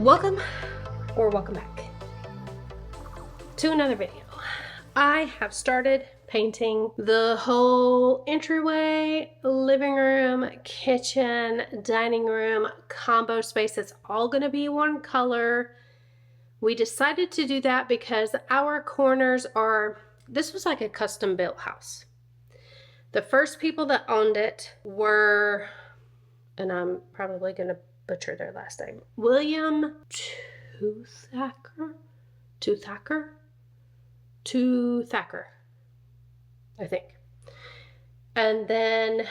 Welcome back to another video. I have started painting the whole entryway, living room, kitchen, dining room, combo space. It's all going to be one color. We decided to do that because our corners are, this was like a custom built house. The first people that owned it were, and I'm probably going to butcher their last name, William Thacker, I think. And then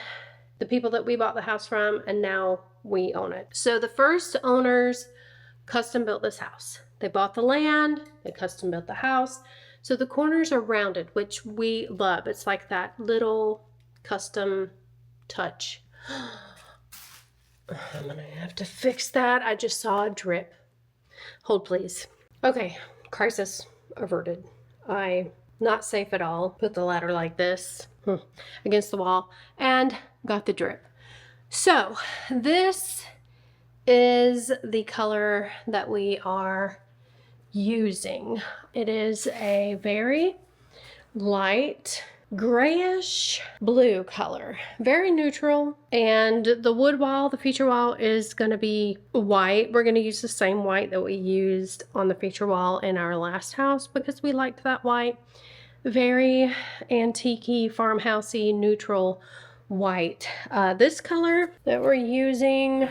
the people that we bought the house from, and now we own it. So the first owners custom built this house. They bought the land, they custom built the house. So the corners are rounded, which we love. It's like that little custom touch. I'm gonna have to fix that. I just saw a drip. Hold please. Okay, crisis averted. I not safe at all. Put the ladder like this against the wall and got the drip. So this is the color that we are using. It is a very light grayish blue color, very neutral, and the wood wall, the feature wall, is going to be white. We're going to use the same white that we used on the feature wall in our last house because we liked that white. Very antique-y, farmhousey, neutral white. This color that we're using,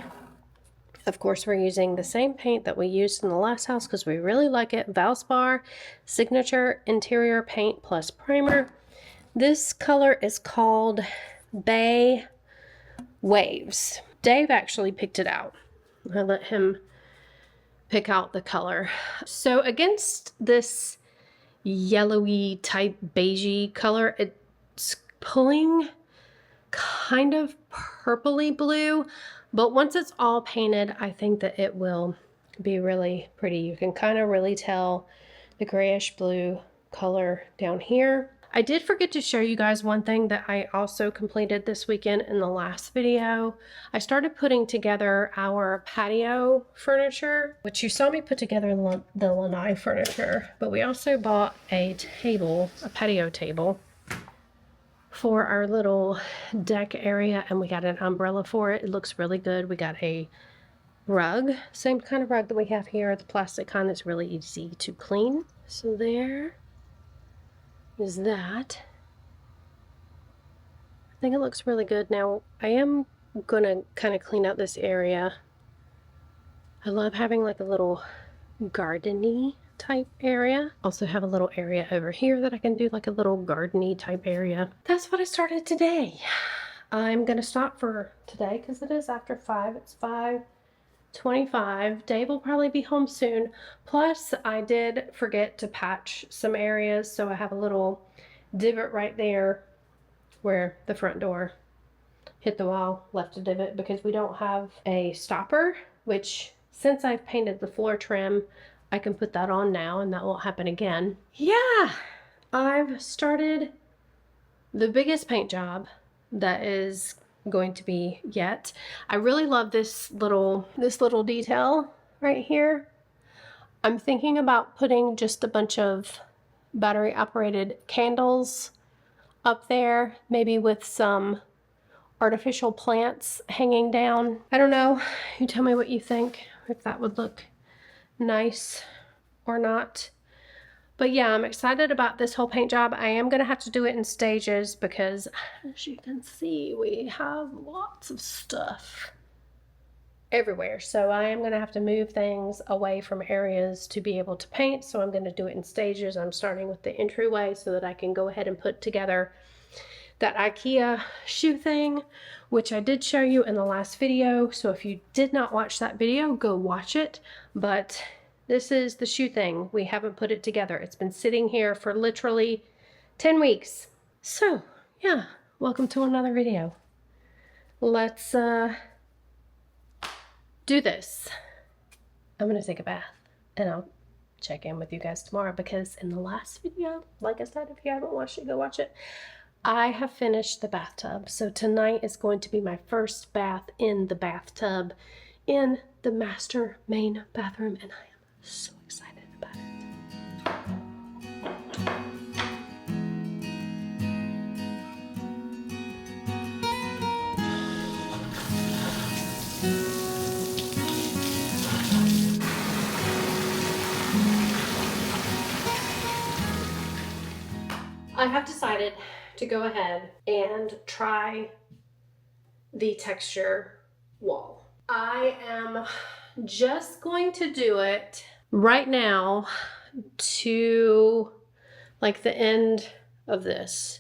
of course, we're using the same paint that we used in the last house because we really like it. Valspar Signature Interior Paint Plus Primer. This color is called Bay Waves. Dave actually picked it out. I let him pick out the color. So against this yellowy type beigey color, it's pulling kind of purpley blue, but once it's all painted, I think that it will be really pretty. You can kind of really tell the grayish blue color down here. I did forget to show you guys one thing that I also completed this weekend in the last video. I started putting together our patio furniture, which you saw me put together the lanai furniture, but we also bought a table, a patio table for our little deck area, and we got an umbrella for it. It looks really good. We got a rug, same kind of rug that we have here, the plastic kind that's really easy to clean. So there is that. I think it looks really good. Now I am gonna kind of clean out this area. I love having like a little garden-y type area. Also have a little area over here that I can do like a little garden-y type area. That's what I started today. I'm gonna stop for today because it is after 5. It's 5:25. Dave will probably be home soon. Plus, I did forget to patch some areas, so I have a little divot right there where the front door hit the wall, left a divot because we don't have a stopper, which since I've painted the floor trim, I can put that on now and that won't happen again. Yeah, I've started the biggest paint job that is going to be yet. I really love this little detail right here. I'm thinking about putting just a bunch of battery operated candles up there, maybe with some artificial plants hanging down. I don't know, you tell me what you think, if that would look nice or not. But yeah, I'm excited about this whole paint job. I am going to have to do it in stages because, as you can see, we have lots of stuff everywhere. So I am going to have to move things away from areas to be able to paint. So I'm going to do it in stages. I'm starting with the entryway so that I can go ahead and put together that IKEA shoe thing, which I did show you in the last video. So if you did not watch that video, go watch it. But this is the shoe thing. We haven't put it together. It's been sitting here for literally 10 weeks. So yeah, welcome to another video. Let's do this. I'm gonna take a bath and I'll check in with you guys tomorrow because in the last video, like I said, if you haven't watched it, go watch it. I have finished the bathtub. So tonight is going to be my first bath in the bathtub in the master main bathroom, and I am so excited about it. I have decided to go ahead and try the texture wall. I am just going to do it right now to like the end of this.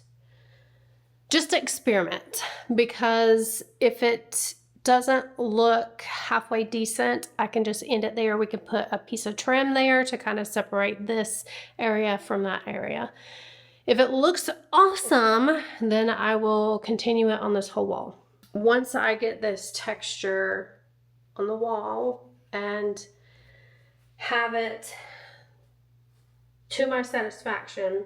Just to experiment, because if it doesn't look halfway decent, I can just end it there. We can put a piece of trim there to kind of separate this area from that area. If it looks awesome, then I will continue it on this whole wall. Once I get this texture on the wall and have it to my satisfaction,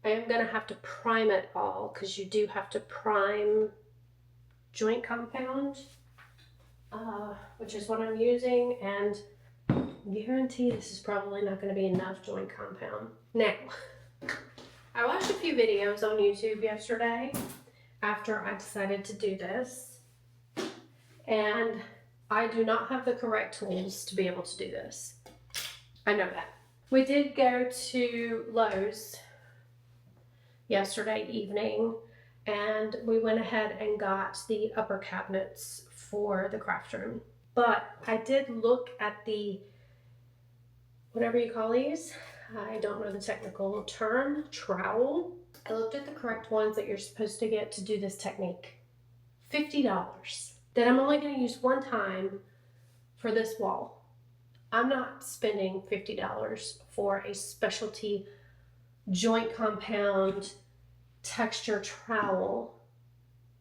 I am going to have to prime it all, because you do have to prime joint compound, which is what I'm using, and I guarantee this is probably not going to be enough joint compound. Now, I watched a few videos on YouTube yesterday after I decided to do this, and I do not have the correct tools to be able to do this. I know that. We did go to Lowe's yesterday evening, and we went ahead and got the upper cabinets for the craft room. But I did look at the, whatever you call these, I don't know the technical term, trowel. I looked at the correct ones that you're supposed to get to do this technique. $50 that I'm only going to use one time for this wall. I'm not spending $50 for a specialty joint compound texture trowel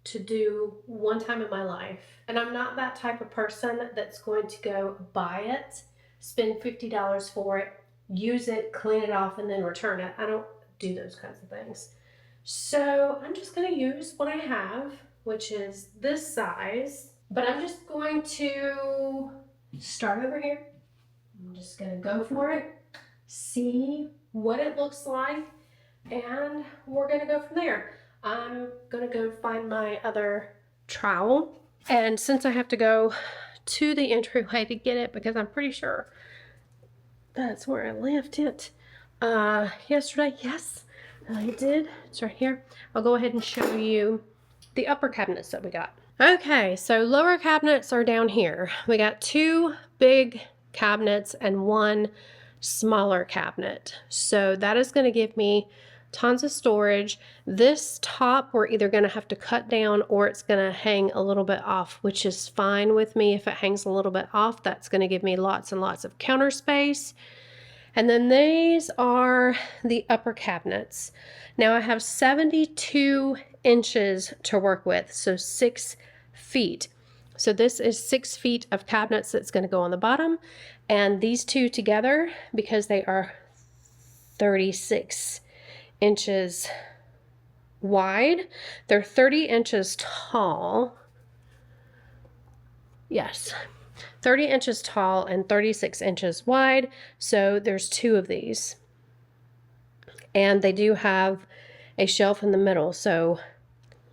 to do one time in my life. And I'm not that type of person that's going to go buy it, spend $50 for it, use it, clean it off, and then return it. I don't do those kinds of things. So I'm just going to use what I have, which is this size, but I'm just going to start over here. I'm just going to go for it, see what it looks like, and we're going to go from there. I'm going to go find my other trowel, and since I have to go to the entryway to get it, because I'm pretty sure that's where I left it yesterday. Yes, I did. It's right here. I'll go ahead and show you the upper cabinets that we got. Okay, so lower cabinets are down here. We got two big cabinets and one smaller cabinet. So that is going to give me tons of storage. This top we're either going to have to cut down or it's going to hang a little bit off, which is fine with me. If it hangs a little bit off, that's going to give me lots and lots of counter space. And then these are the upper cabinets. Now I have 72 inches to work with, so 6 feet. So this is 6 feet of cabinets that's going to go on the bottom, and these two together, because they are 36 inches wide, they're 30 inches tall. Yes, 30 inches tall and 36 inches wide. So there's two of these, and they do have a shelf in the middle, so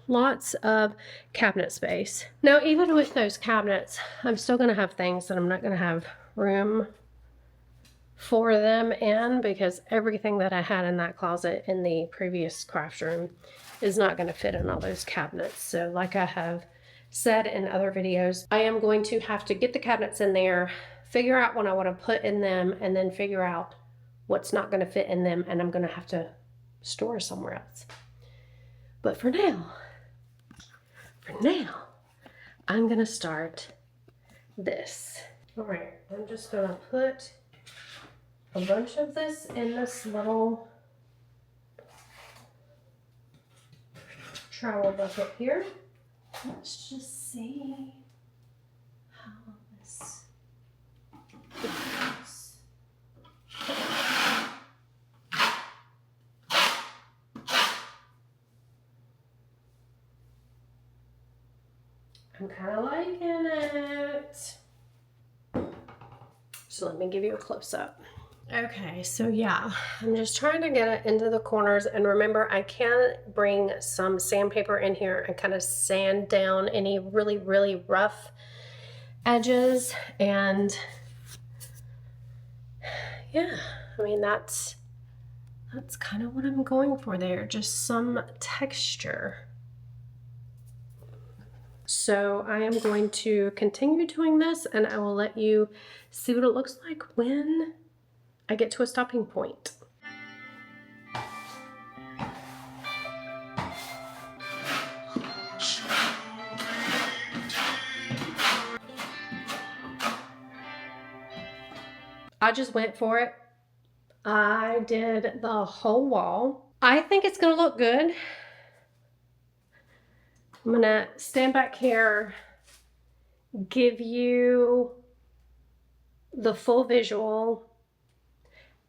lots of cabinet space. Now, even with those cabinets, I'm still going to have things that I'm not going to have room for them in, because everything that I had in that closet in the previous craft room is not going to fit in all those cabinets. So like I have said in other videos, I am going to have to get the cabinets in there, figure out what I want to put in them, and then figure out what's not going to fit in them, and I'm going to have to store somewhere else. But for now, I'm going to start this. All right, I'm just going to put a bunch of this in this little trowel bucket here. Let's just see how this goes. I'm kind of liking it. So let me give you a close-up. Okay, so yeah, I'm just trying to get it into the corners, and remember, I can bring some sandpaper in here and kind of sand down any really, really rough edges. And yeah, I mean, that's kind of what I'm going for there, just some texture. So I am going to continue doing this, and I will let you see what it looks like when I get to a stopping point. I just went for it. I did the whole wall. I think it's gonna look good. I'm gonna stand back here, give you the full visual,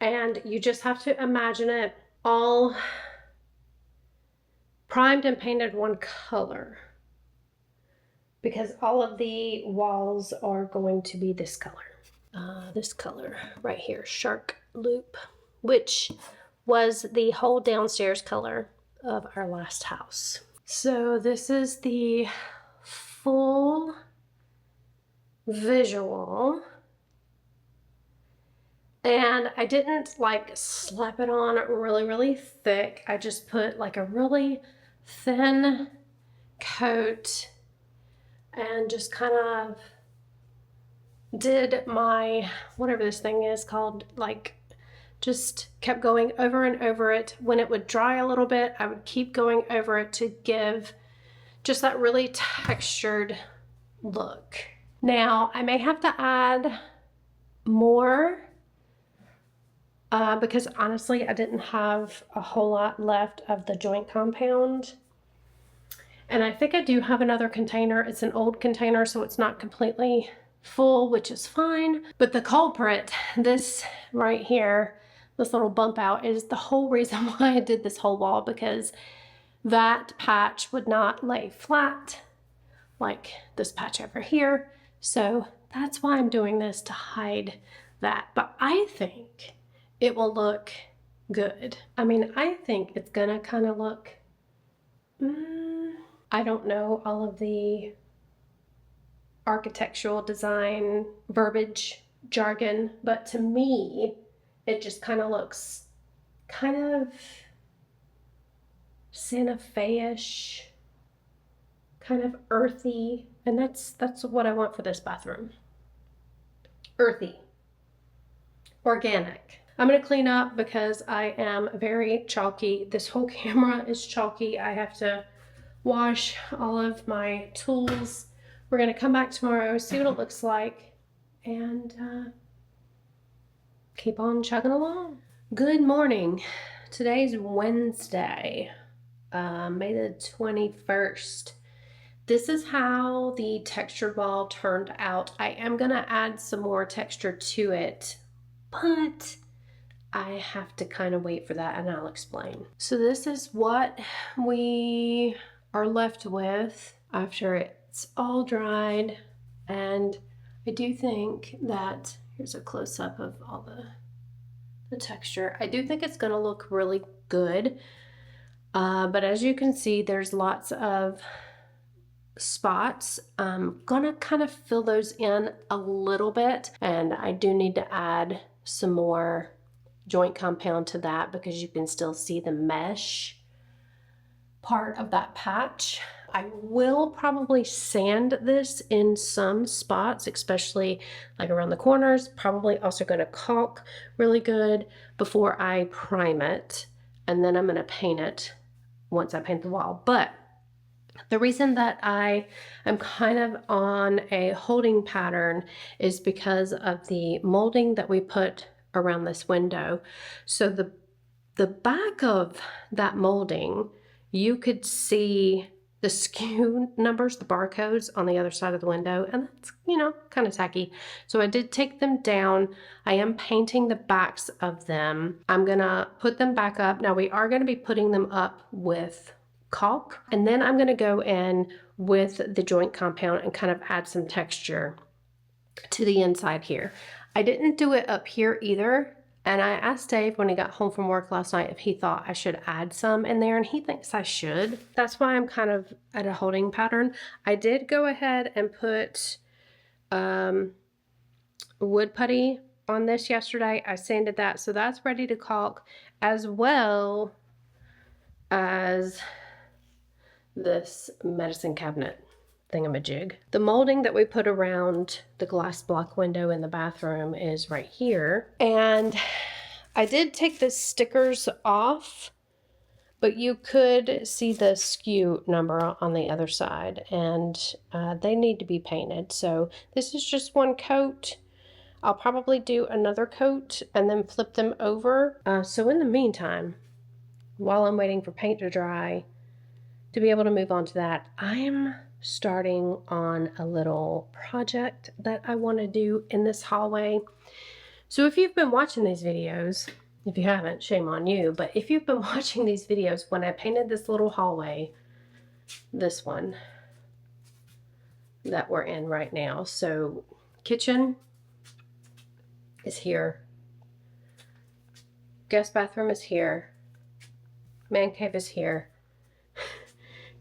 and you just have to imagine it all primed and painted one color, because all of the walls are going to be this color. This color right here, Shark Loop, which was the whole downstairs color of our last house. So this is the full visual. And I didn't like slap it on really, really thick. I just put like a really thin coat and just kind of did my, whatever this thing is called, like just kept going over and over it. When it would dry a little bit, I would keep going over it to give just that really textured look. Now, I may have to add more because honestly, I didn't have a whole lot left of the joint compound. And I think I do have another container. It's an old container, so it's not completely full, which is fine. But the culprit, this right here, this little bump out, is the whole reason why I did this whole wall, because that patch would not lay flat like this patch over here. So that's why I'm doing this, to hide that. But I think it will look good. I mean, I think it's gonna kind of look, I don't know all of the architectural design verbiage jargon, but to me it just kind of looks kind of Santa Fe-ish, kind of earthy, and that's what I want for this bathroom. Earthy, organic. I'm gonna clean up because I am very chalky. This whole camera is chalky. I have to wash all of my tools. We're gonna come back tomorrow, see what it looks like, and keep on chugging along. Good morning. Today's Wednesday, May the 21st. This is how the textured wall turned out. I am gonna add some more texture to it, but I have to kind of wait for that, and I'll explain. So this is what we are left with after it's all dried, and I do think that, here's a close-up of all the texture. I do think it's gonna look really good, but as you can see, there's lots of spots. I'm gonna kind of fill those in a little bit, and I do need to add some more joint compound to that because you can still see the mesh part of that patch. I will probably sand this in some spots, especially like around the corners. Probably also going to caulk really good before I prime it, and then I'm going to paint it once I paint the wall. But the reason that I am kind of on a holding pattern is because of the molding that we put around this window. So the back of that molding, you could see the SKU numbers, the barcodes on the other side of the window, and that's, you know, kind of tacky. So I did take them down. I am painting the backs of them. I'm gonna put them back up. Now we are gonna be putting them up with caulk. And then I'm gonna go in with the joint compound and kind of add some texture to the inside here. I didn't do it up here either. And I asked Dave when he got home from work last night if he thought I should add some in there, and he thinks I should. That's why I'm kind of at a holding pattern. I did go ahead and put wood putty on this yesterday. I sanded that, so that's ready to caulk, as well as this medicine cabinet thingamajig. The molding that we put around the glass block window in the bathroom is right here. And I did take the stickers off, but you could see the SKU number on the other side, and they need to be painted. So this is just one coat. I'll probably do another coat and then flip them over. So in the meantime, while I'm waiting for paint to dry, to be able to move on to that, I'm starting on a little project that I want to do in this hallway. So if you've been watching these videos, if you haven't, shame on you, but if you've been watching these videos, when I painted this little hallway, this one that we're in right now, so kitchen is here, guest bathroom is here, man cave is here,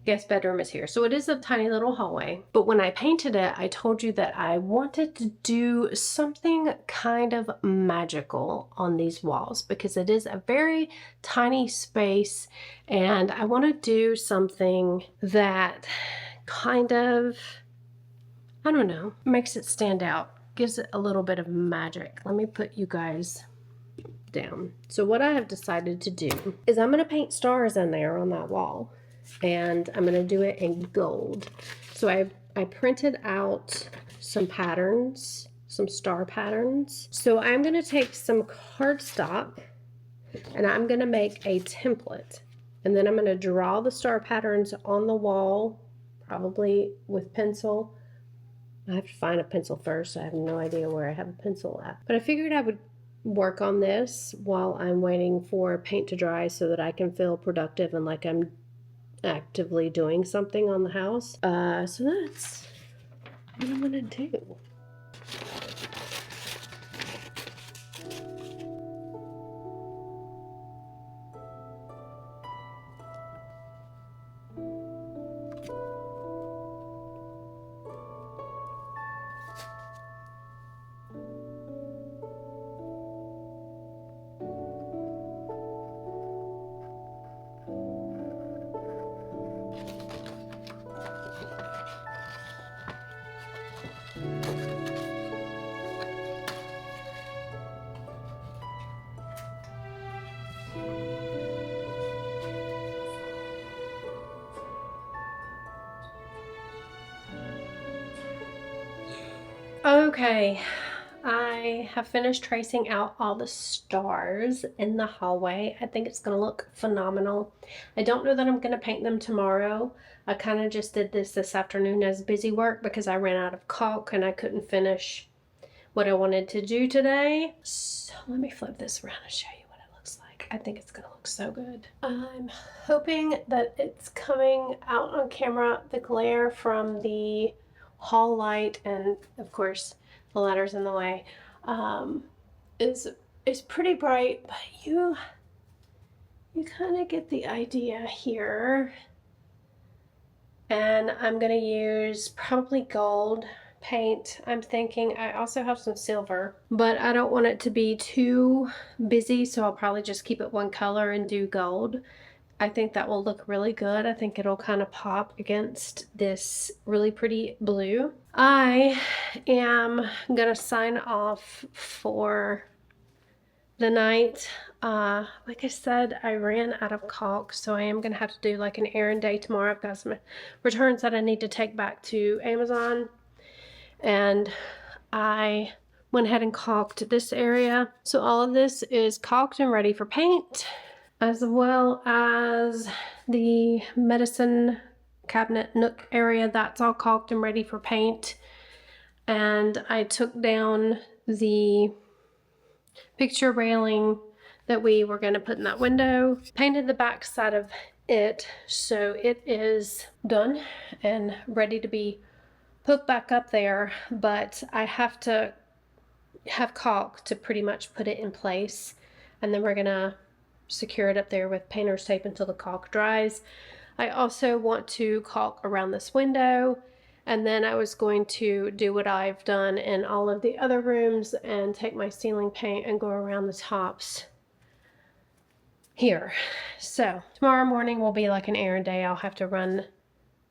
guest bedroom is here. So it is a tiny little hallway. But when I painted it, I told you that I wanted to do something kind of magical on these walls because it is a very tiny space, and I want to do something that kind of, I don't know, makes it stand out, gives it a little bit of magic. Let me put you guys down. So what I have decided to do is I'm going to paint stars in there on that wall. And I'm going to do it in gold. So I printed out some patterns, some star patterns. So I'm going to take some cardstock and I'm going to make a template. And then I'm going to draw the star patterns on the wall, probably with pencil. I have to find a pencil first. I have no idea where I have a pencil at. But I figured I would work on this while I'm waiting for paint to dry so that I can feel productive and like I'm actively doing something on the house. So that's what I'm gonna do. Okay, I have finished tracing out all the stars in the hallway. I think it's going to look phenomenal. I don't know that I'm going to paint them tomorrow. I kind of just did this afternoon as busy work because I ran out of caulk and I couldn't finish what I wanted to do today. So let me flip this around and show you what it looks like. I think it's going to look so good. I'm hoping that it's coming out on camera. The glare from the hall light and of course the ladder's in the way is pretty bright, but you kind of get the idea here. And I'm gonna use probably gold paint. I'm thinking I also have some silver, but I don't want it to be too busy, so I'll probably just keep it one color and do gold. I think that will look really good. I think it'll kind of pop against this really pretty blue. I am gonna sign off for the night. Like I said, I ran out of caulk, so I am gonna have to do like an errand day tomorrow. I've got some returns that I need to take back to Amazon, and I went ahead and caulked this area. So all of this is caulked and ready for paint, as well as the medicine cabinet nook area. That's all caulked and ready for paint. And I took down the picture railing that we were going to put in that window, painted the back side of it so it is done and ready to be put back up there, but I have to have caulk to pretty much put it in place, and then we're gonna secure it up there with painter's tape until the caulk dries. I also want to caulk around this window, and then I was going to do what I've done in all of the other rooms and take my ceiling paint and go around the tops here. So tomorrow morning will be like an errand day. I'll have to run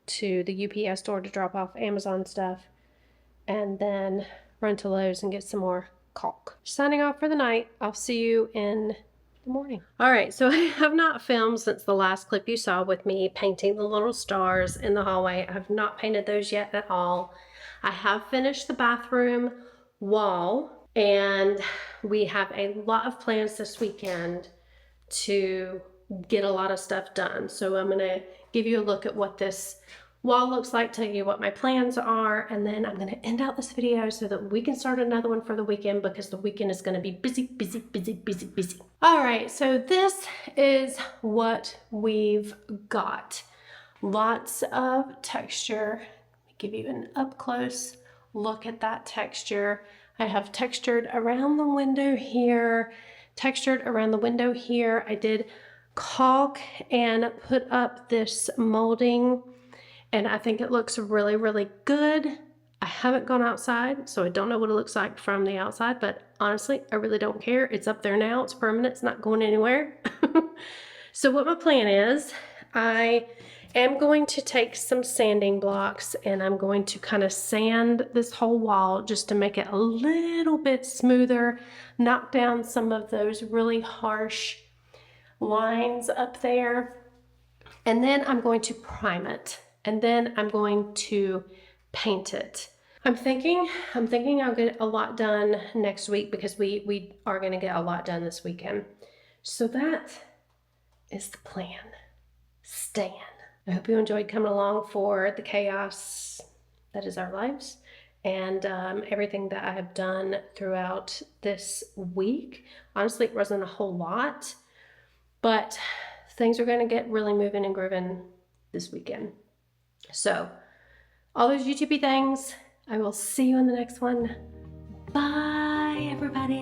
to the UPS store to drop off Amazon stuff, and then run to Lowe's and get some more caulk. Signing off for the night. I'll see you in the morning. All right, so I have not filmed since the last clip you saw with me painting the little stars in the hallway. I have not painted those yet at all. I have finished the bathroom wall, and we have a lot of plans this weekend to get a lot of stuff done. So I'm gonna give you a look at what this wall looks like, tell you what my plans are, and then I'm gonna end out this video so that we can start another one for the weekend, because the weekend is gonna be busy, busy, busy, busy, busy. All right, so this is what we've got. Lots of texture. Let me give you an up close look at that texture. I have textured around the window here, textured around the window here. I did caulk and put up this molding, and I think it looks really, really good. I haven't gone outside, so I don't know what it looks like from the outside, but honestly, I really don't care. It's up there now, it's permanent, it's not going anywhere. So what my plan is, I am going to take some sanding blocks and I'm going to kind of sand this whole wall just to make it a little bit smoother, knock down some of those really harsh lines up there. And then I'm going to prime it, and then I'm going to paint it. I'm thinking I'll get a lot done next week, because we are going to get a lot done this weekend. So that is the plan. Stan. I hope you enjoyed coming along for the chaos that is our lives, and everything that I have done throughout this week. Honestly, it wasn't a whole lot, but things are going to get really moving and grooving this weekend. So all those YouTube things, I will see you in the next one. Bye, everybody.